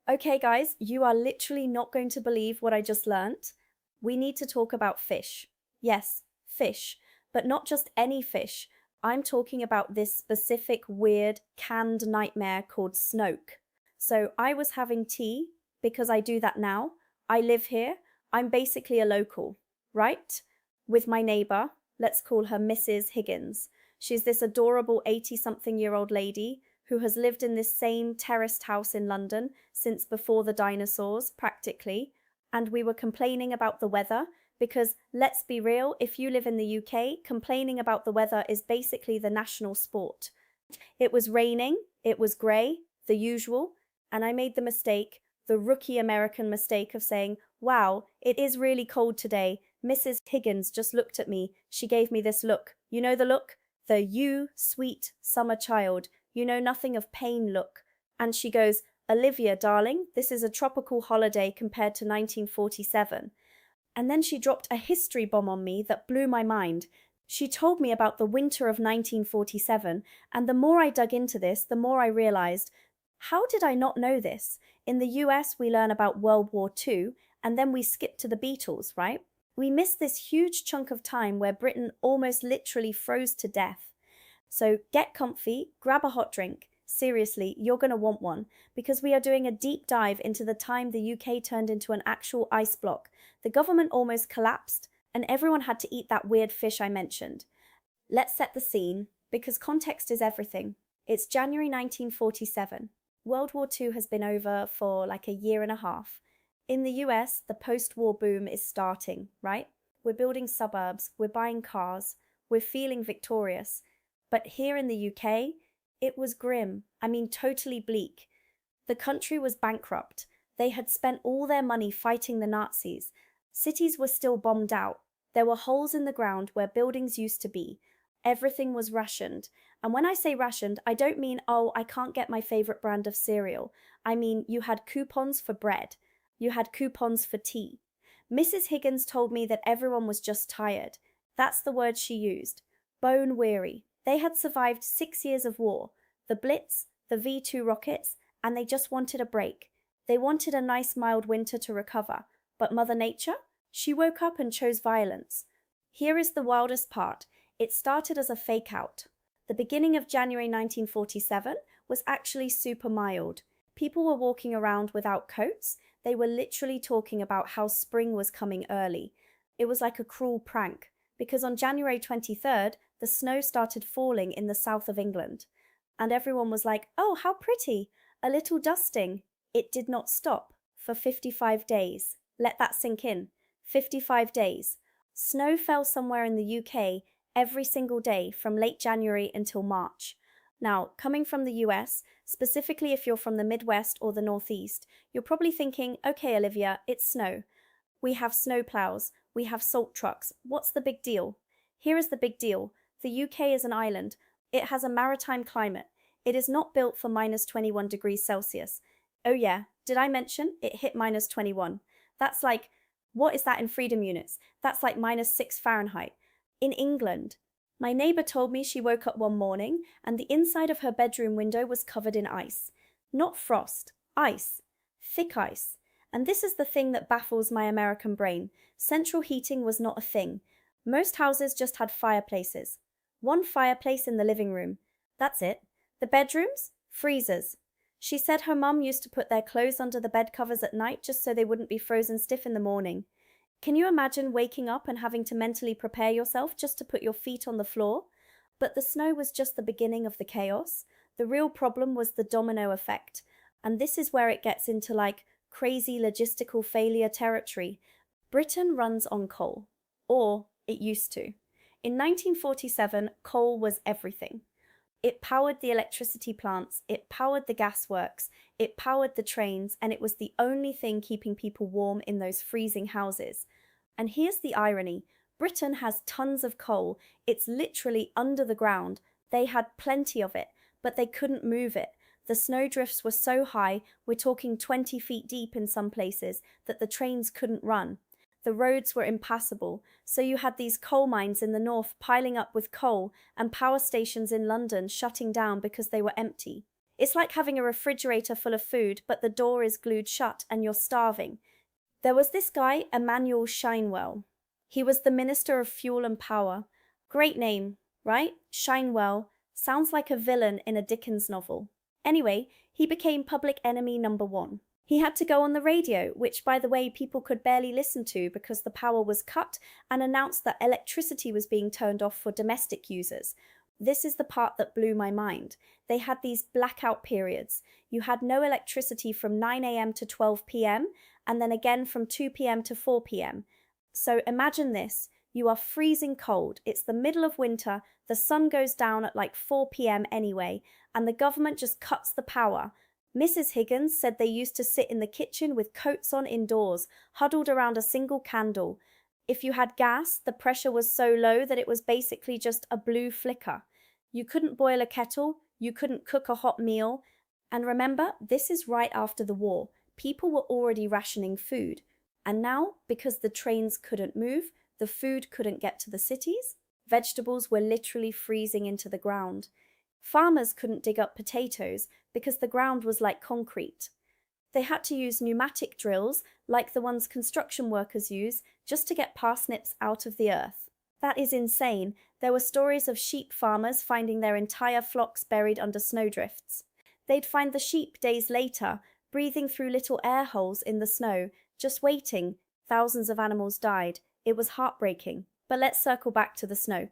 Okay, guys, you are literally not going to believe what I just learnt. We need to talk about fish. Yes, fish, but not just any fish. I'm talking about this specific weird canned nightmare called snoke. So I was having tea because I do that now. I live here. I'm basically a local, right? With my neighbor, let's call her Mrs. Higgins. She's this adorable 80-something-year-old lady who has lived in this same terraced house in London since before the dinosaurs, practically. And we were complaining about the weather because, let's be real, if you live in the UK, complaining about the weather is basically the national sport. It was raining, it was grey, the usual, and I made the mistake, the rookie American mistake of saying, wow, it is really cold today. Mrs. Higgins just looked at me. She gave me this look. You know the look? The "you sweet summer child, you know nothing of pain" look. And she goes, Olivia, darling, this is a tropical holiday compared to 1947. And then she dropped a history bomb on me that blew my mind. She told me about the winter of 1947, and the more I dug into this, the more I realized, how did I not know this? In the US, we learn about World War II, and then we skip to the Beatles, right? We miss this huge chunk of time where Britain almost literally froze to death. So get comfy, grab a hot drink. Seriously, you're going to want one, because we are doing a deep dive into the time the UK turned into an actual ice block. The government almost collapsed, and everyone had to eat that weird fish I mentioned. Let's set the scene, because context is everything. It's January 1947. World War II has been over for like a year and a half. In the US, the post-war boom is starting, right? We're building suburbs, we're buying cars, we're feeling victorious. But here in the UK, it was grim. I mean, totally bleak. The country was bankrupt. They had spent all their money fighting the Nazis. Cities were still bombed out. There were holes in the ground where buildings used to be. Everything was rationed. And when I say rationed, I don't mean, oh, I can't get my favorite brand of cereal. I mean, you had coupons for bread. You had coupons for tea. Mrs. Higgins told me that everyone was just tired. That's the word she used. Bone weary. They had survived 6 years of war, the Blitz, the V2 rockets, and they just wanted a break. They wanted a nice mild winter to recover. But Mother Nature? She woke up and chose violence. Here is the wildest part. It started as a fake-out. The beginning of January 1947 was actually super mild. People were walking around without coats. They were literally talking about how spring was coming early. It was like a cruel prank, because on January 23rd, the snow started falling in the south of England. And everyone was like, oh, how pretty, a little dusting. It did not stop for 55 days. Let that sink in. 55 days. Snow fell somewhere in the UK every single day from late January until March. Now, coming from the US, specifically if you're from the Midwest or the Northeast, you're probably thinking, okay, Olivia, it's snow. We have snow plows, we have salt trucks. What's the big deal? Here is the big deal. The UK is an island. It has a maritime climate. It is not built for minus 21 degrees Celsius. Oh yeah, did I mention it hit minus 21? That's like, what is that in freedom units? That's like minus 6 Fahrenheit. In England. My neighbor told me she woke up one morning and the inside of her bedroom window was covered in ice. Not frost, ice. Thick ice. And this is the thing that baffles my American brain. Central heating was not a thing. Most houses just had fireplaces. One fireplace in the living room. That's it. The bedrooms? Freezers. She said her mum used to put their clothes under the bed covers at night just so they wouldn't be frozen stiff in the morning. Can you imagine waking up and having to mentally prepare yourself just to put your feet on the floor? But the snow was just the beginning of the chaos. The real problem was the domino effect. And this is where it gets into like crazy logistical failure territory. Britain runs on coal. Or it used to. In 1947, coal was everything. It powered the electricity plants, it powered the gasworks, it powered the trains, and it was the only thing keeping people warm in those freezing houses. And here's the irony. Britain has tons of coal. It's literally under the ground. They had plenty of it, but they couldn't move it. The snowdrifts were so high, we're talking 20 feet deep in some places, that the trains couldn't run. The roads were impassable, so you had these coal mines in the north piling up with coal and power stations in London shutting down because they were empty. It's like having a refrigerator full of food, but the door is glued shut and you're starving. There was this guy, Emmanuel Shinewell. He was the Minister of Fuel and Power. Great name, right? Shinewell. Sounds like a villain in a Dickens novel. Anyway, he became public enemy number one. He had to go on the radio, which, by the way, people could barely listen to because the power was cut, and announced that electricity was being turned off for domestic users. This is the part that blew my mind. They had these blackout periods. You had no electricity from 9 a.m. to 12 p.m., and then again from 2 p.m. to 4 p.m. So imagine this. You are freezing cold. It's the middle of winter. The sun goes down at like 4 p.m. anyway, and the government just cuts the power. Mrs. Higgins said they used to sit in the kitchen with coats on indoors, huddled around a single candle. If you had gas, the pressure was so low that it was basically just a blue flicker. You couldn't boil a kettle, you couldn't cook a hot meal. And remember, this is right after the war. People were already rationing food. And now, because the trains couldn't move, the food couldn't get to the cities, vegetables were literally freezing into the ground. Farmers couldn't dig up potatoes because the ground was like concrete. They had to use pneumatic drills, like the ones construction workers use, just to get parsnips out of the earth. That is insane. There were stories of sheep farmers finding their entire flocks buried under snowdrifts. They'd find the sheep days later, breathing through little air holes in the snow, just waiting. Thousands of animals died. It was heartbreaking. But let's circle back to the Snoke.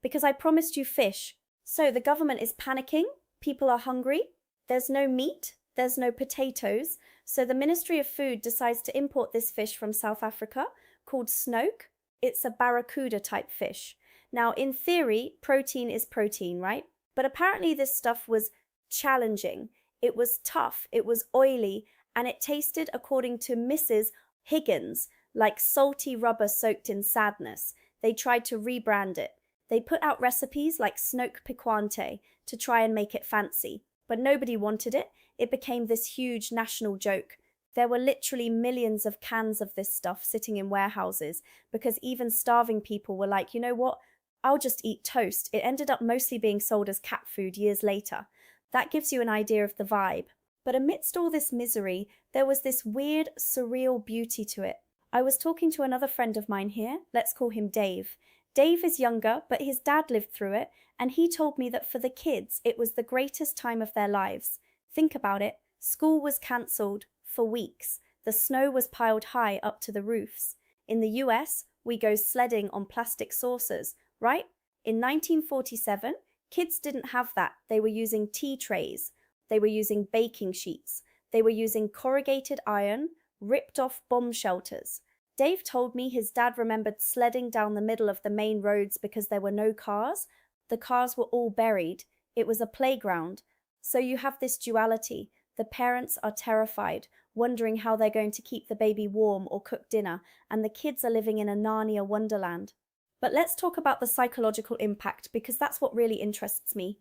Because I promised you fish. So the government is panicking. People are hungry. There's no meat. There's no potatoes. So the Ministry of Food decides to import this fish from South Africa called snoke. It's a barracuda type fish. Now, in theory, protein is protein, right? But apparently this stuff was challenging. It was tough. It was oily. And it tasted, according to Mrs. Higgins, like salty rubber soaked in sadness. They tried to rebrand it. They put out recipes like snoke piquante to try and make it fancy. But nobody wanted it. It became this huge national joke. There were literally millions of cans of this stuff sitting in warehouses because even starving people were like, you know what? I'll just eat toast. It ended up mostly being sold as cat food years later. That gives you an idea of the vibe. But amidst all this misery, there was this weird, surreal beauty to it. I was talking to another friend of mine here. Let's call him Dave. Dave is younger, but his dad lived through it, and he told me that for the kids, it was the greatest time of their lives. Think about it. School was cancelled for weeks. The snow was piled high up to the roofs. In the US, we go sledding on plastic saucers, right? In 1947, kids didn't have that. They were using tea trays. They were using baking sheets. They were using corrugated iron, ripped off bomb shelters. Dave told me his dad remembered sledding down the middle of the main roads because there were no cars. The cars were all buried. It was a playground. So you have this duality. The parents are terrified, wondering how they're going to keep the baby warm or cook dinner, and the kids are living in a Narnia wonderland. But let's talk about the psychological impact, because that's what really interests me.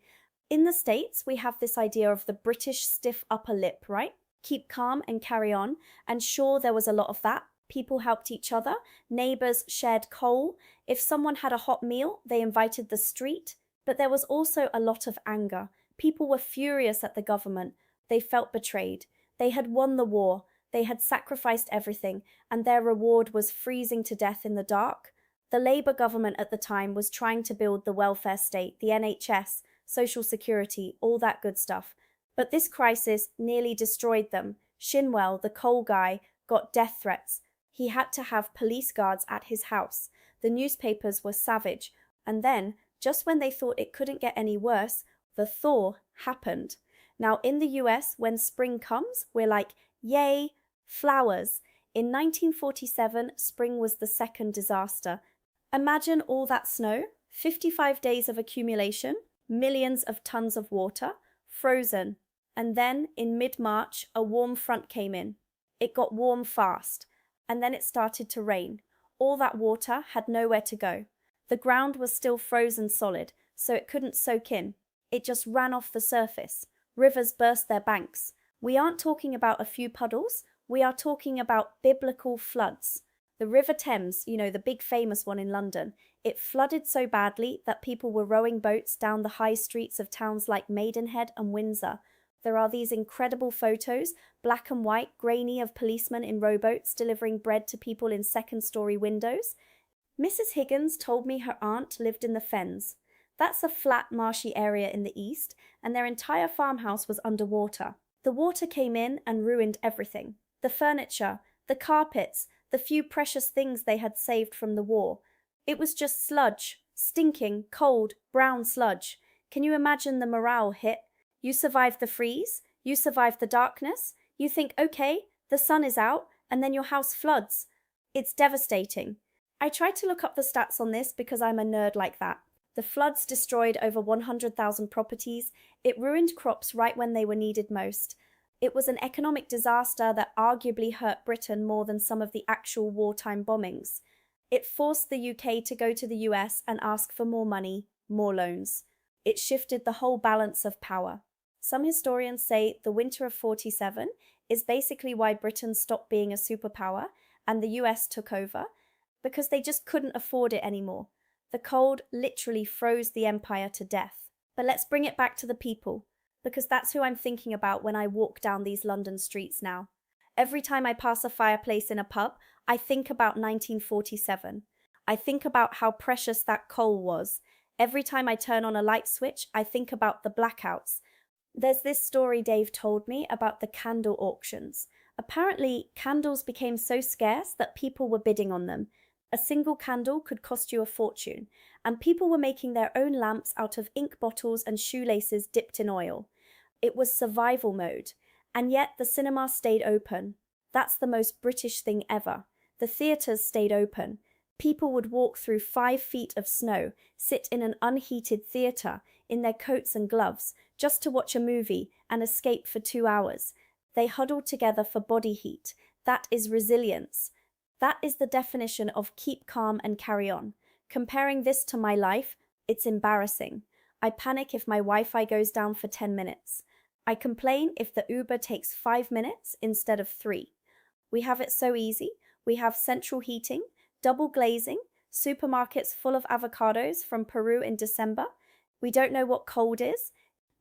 In the States, we have this idea of the British stiff upper lip, right? Keep calm and carry on. And sure, there was a lot of that. People helped each other. Neighbors shared coal. If someone had a hot meal, they invited the street. But there was also a lot of anger. People were furious at the government. They felt betrayed. They had won the war. They had sacrificed everything, and their reward was freezing to death in the dark. The Labour government at the time was trying to build the welfare state, the NHS, Social Security, all that good stuff. But this crisis nearly destroyed them. Shinwell, the coal guy, got death threats. He had to have police guards at his house. The newspapers were savage. And then, just when they thought it couldn't get any worse, the thaw happened. Now, in the US, when spring comes, we're like, yay, flowers. In 1947, spring was the second disaster. Imagine all that snow, 55 days of accumulation, millions of tons of water, frozen. And then, in mid-March, a warm front came in. It got warm fast. And then it started to rain. All that water had nowhere to go. The ground was still frozen solid, so it couldn't soak in. It just ran off the surface. Rivers burst their banks. We aren't talking about a few puddles. We are talking about biblical floods. The River Thames, the big famous one in London, it flooded so badly that people were rowing boats down the high streets of towns like Maidenhead and Windsor. There are these incredible photos, black and white, grainy, of policemen in rowboats delivering bread to people in second-story windows. Mrs. Higgins told me her aunt lived in the Fens. That's a flat, marshy area in the east, and their entire farmhouse was underwater. The water came in and ruined everything. The furniture, the carpets, the few precious things they had saved from the war. It was just sludge, stinking, cold, brown sludge. Can you imagine the morale hit? You survived the freeze, you survived the darkness, you think, okay, the sun is out, and then your house floods. It's devastating. I tried to look up the stats on this because I'm a nerd like that. The floods destroyed over 100,000 properties. It ruined crops right when they were needed most. It was an economic disaster that arguably hurt Britain more than some of the actual wartime bombings. It forced the UK to go to the US and ask for more money, more loans. It shifted the whole balance of power. Some historians say the winter of 47 is basically why Britain stopped being a superpower and the US took over, because they just couldn't afford it anymore. The cold literally froze the empire to death. But let's bring it back to the people, because that's who I'm thinking about when I walk down these London streets now. Every time I pass a fireplace in a pub, I think about 1947. I think about how precious that coal was. Every time I turn on a light switch, I think about the blackouts. There's this story Dave told me about the candle auctions. Apparently, candles became so scarce that people were bidding on them. A single candle could cost you a fortune, and people were making their own lamps out of ink bottles and shoelaces dipped in oil. It was survival mode, and yet the cinema stayed open. That's the most British thing ever. The theatres stayed open. People would walk through 5 feet of snow, sit in an unheated theatre, in their coats and gloves, just to watch a movie and escape for 2 hours. They huddled together for body heat. That is resilience. That is the definition of keep calm and carry on. Comparing this to my life, it's embarrassing. I panic if my Wi-Fi goes down for 10 minutes. I complain if the Uber takes 5 minutes instead of 3. We have it so easy. We have central heating, double glazing, supermarkets full of avocados from Peru in December. We don't know what cold is.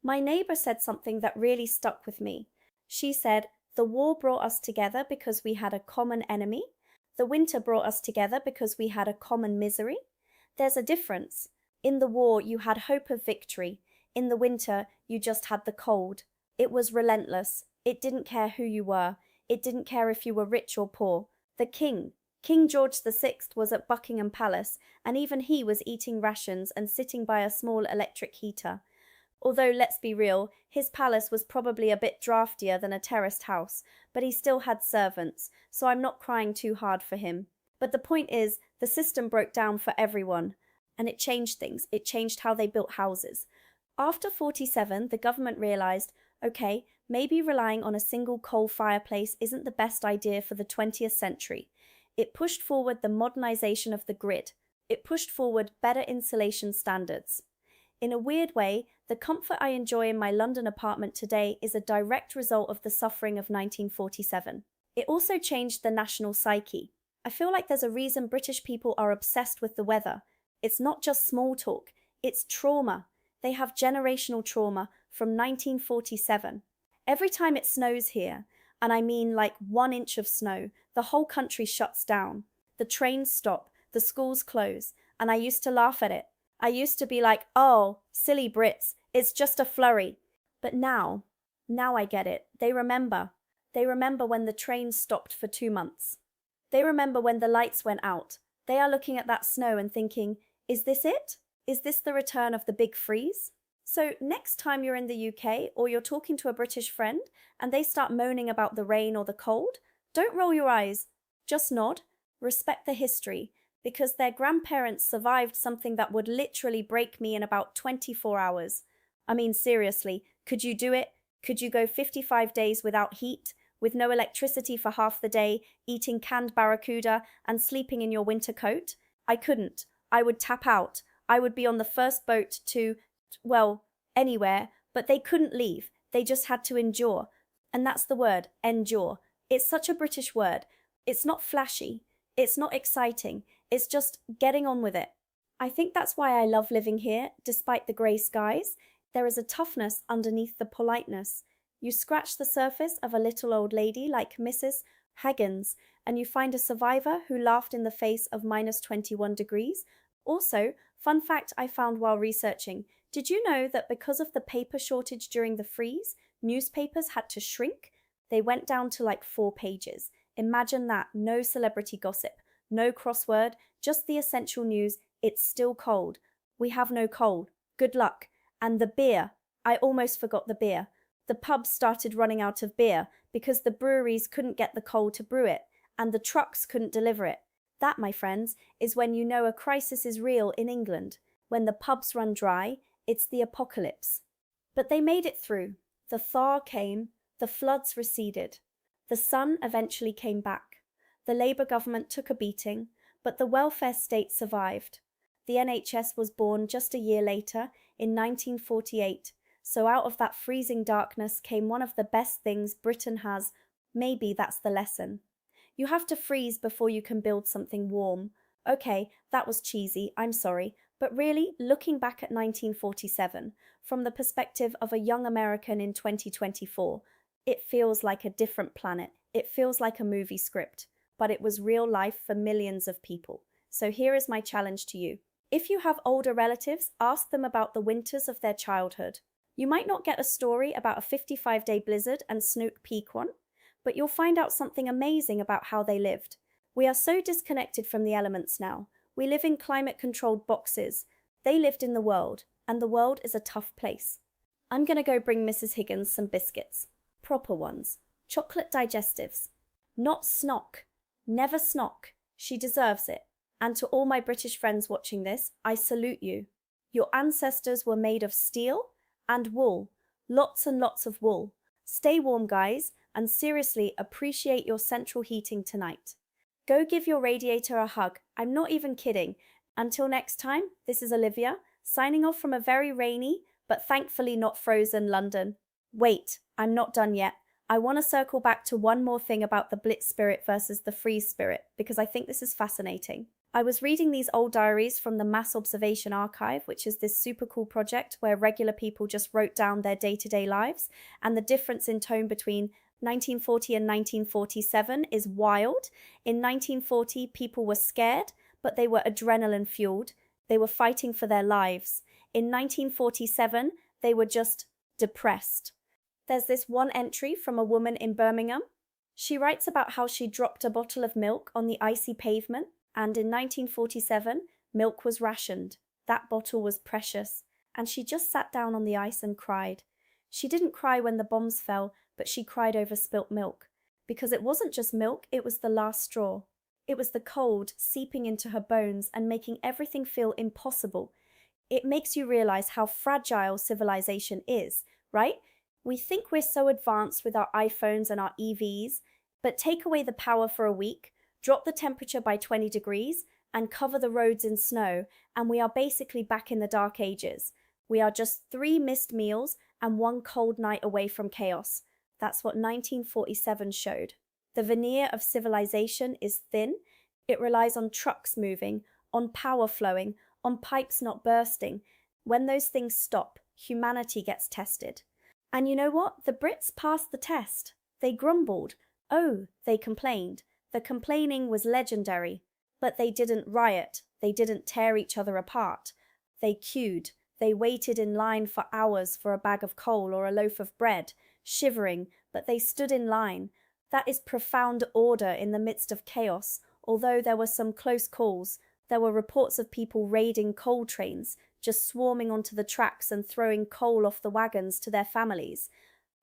My neighbor said something that really stuck with me. She said, the war brought us together because we had a common enemy. The winter brought us together because we had a common misery. There's a difference. In the war, you had hope of victory. In the winter, you just had the cold. It was relentless. It didn't care who you were. It didn't care if you were rich or poor. The king, King George VI, was at Buckingham Palace, and even he was eating rations and sitting by a small electric heater. Although, let's be real, his palace was probably a bit draftier than a terraced house, but he still had servants, so I'm not crying too hard for him. But the point is, the system broke down for everyone, and it changed things. It changed how they built houses. After 47, the government realized, okay, maybe relying on a single coal fireplace isn't the best idea for the 20th century. It pushed forward the modernization of the grid. It pushed forward better insulation standards. In a weird way, the comfort I enjoy in my London apartment today is a direct result of the suffering of 1947. It also changed the national psyche. I feel like there's a reason British people are obsessed with the weather. It's not just small talk, it's trauma. They have generational trauma from 1947. Every time it snows here, and I mean like 1 inch of snow, the whole country shuts down. The trains stop, the schools close, and I used to laugh at it. I used to be like, oh, silly Brits, it's just a flurry. But now I get it. They remember. They remember when the trains stopped for 2 months. They remember when the lights went out. They are looking at that snow and thinking, is this it? Is this the return of the big freeze? So next time you're in the UK or you're talking to a British friend and they start moaning about the rain or the cold, don't roll your eyes. Just nod. Respect the history, because their grandparents survived something that would literally break me in about 24 hours. I mean, seriously, could you do it? Could you go 55 days without heat, with no electricity for half the day, eating canned barracuda and sleeping in your winter coat? I couldn't. I would tap out. I would be on the first boat to, well, anywhere, but they couldn't leave. They just had to endure. And that's the word, endure. It's such a British word. It's not flashy. It's not exciting. It's just getting on with it. I think that's why I love living here, despite the grey skies. There is a toughness underneath the politeness. You scratch the surface of a little old lady like Mrs. Higgins, and you find a survivor who laughed in the face of minus 21 degrees. Also, fun fact I found while researching, did you know that because of the paper shortage during the freeze, newspapers had to shrink? They went down to like 4 pages. Imagine that, no celebrity gossip, no crossword, just the essential news. It's still cold. We have no coal. Good luck. And the beer. I almost forgot the beer. The pubs started running out of beer because the breweries couldn't get the coal to brew it, and the trucks couldn't deliver it. That, my friends, is when you know a crisis is real in England. When the pubs run dry, it's the apocalypse. But they made it through. The thaw came, the floods receded. The sun eventually came back. The Labour government took a beating, but the welfare state survived. The NHS was born just a year later, in 1948, so out of that freezing darkness came one of the best things Britain has. Maybe that's the lesson. You have to freeze before you can build something warm. Okay, that was cheesy, I'm sorry, but really, looking back at 1947, from the perspective of a young American in 2024, it feels like a different planet. It feels like a movie script, but it was real life for millions of people. So here is my challenge to you. If you have older relatives, ask them about the winters of their childhood. You might not get a story about a 55-day blizzard and snook peak one, but you'll find out something amazing about how they lived. We are so disconnected from the elements now. We live in climate-controlled boxes. They lived in the world, and the world is a tough place. I'm gonna go bring Mrs. Higgins some biscuits. Proper ones. Chocolate digestives. Not snock. Never snock. She deserves it. And to all my British friends watching this, I salute you. Your ancestors were made of steel and wool. Lots and lots of wool. Stay warm, guys, and seriously appreciate your central heating tonight. Go give your radiator a hug. I'm not even kidding. Until next time, this is Olivia, signing off from a very rainy, but thankfully not frozen London. Wait, I'm not done yet. I want to circle back to one more thing about the Blitz spirit versus the freeze spirit, because I think this is fascinating. I was reading these old diaries from the Mass Observation Archive, which is this super cool project where regular people just wrote down their day-to-day lives, and the difference in tone between 1940 and 1947 is wild. In 1940, people were scared, but they were adrenaline-fueled. They were fighting for their lives. In 1947, they were just depressed. There's this one entry from a woman in Birmingham. She writes about how she dropped a bottle of milk on the icy pavement, and in 1947, milk was rationed. That bottle was precious, and she just sat down on the ice and cried. She didn't cry when the bombs fell, but she cried over spilt milk. Because it wasn't just milk, it was the last straw. It was the cold seeping into her bones and making everything feel impossible. It makes you realize how fragile civilization is, right? We think we're so advanced with our iPhones and our EVs, but take away the power for a week, drop the temperature by 20 degrees, and cover the roads in snow, and we are basically back in the Dark Ages. We are just 3 missed meals and 1 cold night away from chaos. That's what 1947 showed. The veneer of civilization is thin. It relies on trucks moving, on power flowing, on pipes not bursting. When those things stop, humanity gets tested. And you know what? The Brits passed the test. They grumbled. Oh, they complained. The complaining was legendary. But they didn't riot. They didn't tear each other apart. They queued. They waited in line for hours for a bag of coal or a loaf of bread, shivering, but they stood in line. That is profound order in the midst of chaos. Although there were some close calls, there were reports of people raiding coal trains, just swarming onto the tracks and throwing coal off the wagons to their families.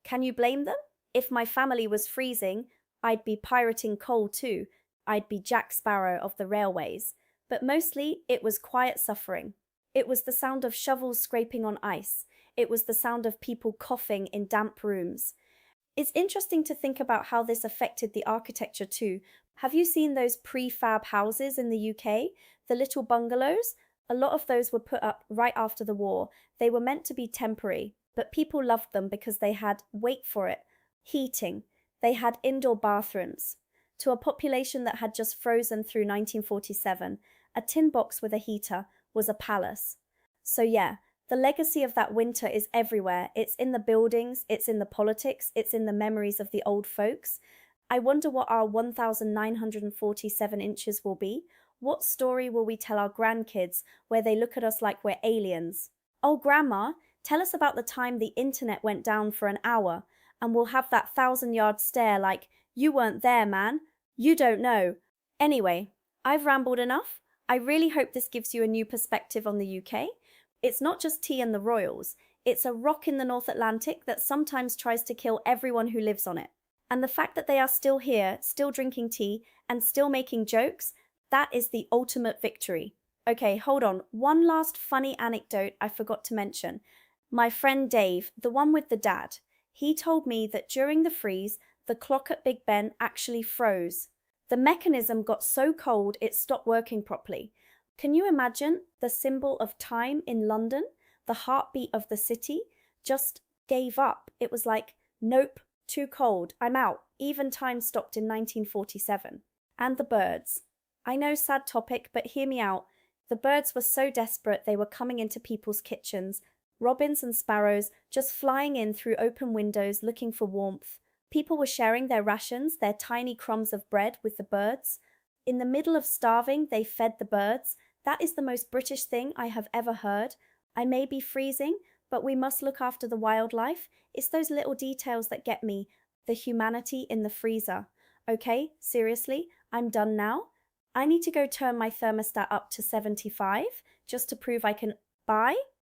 Can you blame them? If my family was freezing, I'd be pirating coal too. I'd be Jack Sparrow of the railways. But mostly, it was quiet suffering. It was the sound of shovels scraping on ice. It was the sound of people coughing in damp rooms. It's interesting to think about how this affected the architecture too. Have you seen those prefab houses in the UK? The little bungalows? A lot of those were put up right after the war. They were meant to be temporary, but people loved them because they had, wait for it, heating. They had indoor bathrooms. To a population that had just frozen through 1947, a tin box with a heater was a palace. So yeah, The legacy of that winter is everywhere. It's in the buildings, it's in the politics, it's in the memories of the old folks. I wonder what our 1,947 inches will be. What story will we tell our grandkids where they look at us like we're aliens? Oh, Grandma, tell us about the time the internet went down for an hour, and we'll have that 1,000-yard stare like, you weren't there, man. You don't know. Anyway, I've rambled enough. I really hope this gives you a new perspective on the UK. It's not just tea and the royals, it's a rock in the North Atlantic that sometimes tries to kill everyone who lives on it. And the fact that they are still here, still drinking tea, and still making jokes, that is the ultimate victory. Okay, hold on. One last funny anecdote I forgot to mention. My friend Dave, the one with the dad, he told me that during the freeze, the clock at Big Ben actually froze. The mechanism got so cold it stopped working properly. Can you imagine the symbol of time in London, the heartbeat of the city, just gave up? It was like, nope, too cold, I'm out. Even time stopped in 1947. And the birds. I know, sad topic, but hear me out. The birds were so desperate they were coming into people's kitchens, robins and sparrows just flying in through open windows looking for warmth. People were sharing their rations, their tiny crumbs of bread, with the birds. In the middle of starving, they fed the birds. That is the most British thing I have ever heard. I may be freezing, but we must look after the wildlife. It's those little details that get me, the humanity in the freezer. Okay, seriously, I'm done now. I need to go turn my thermostat up to 75 just to prove I can. Bye.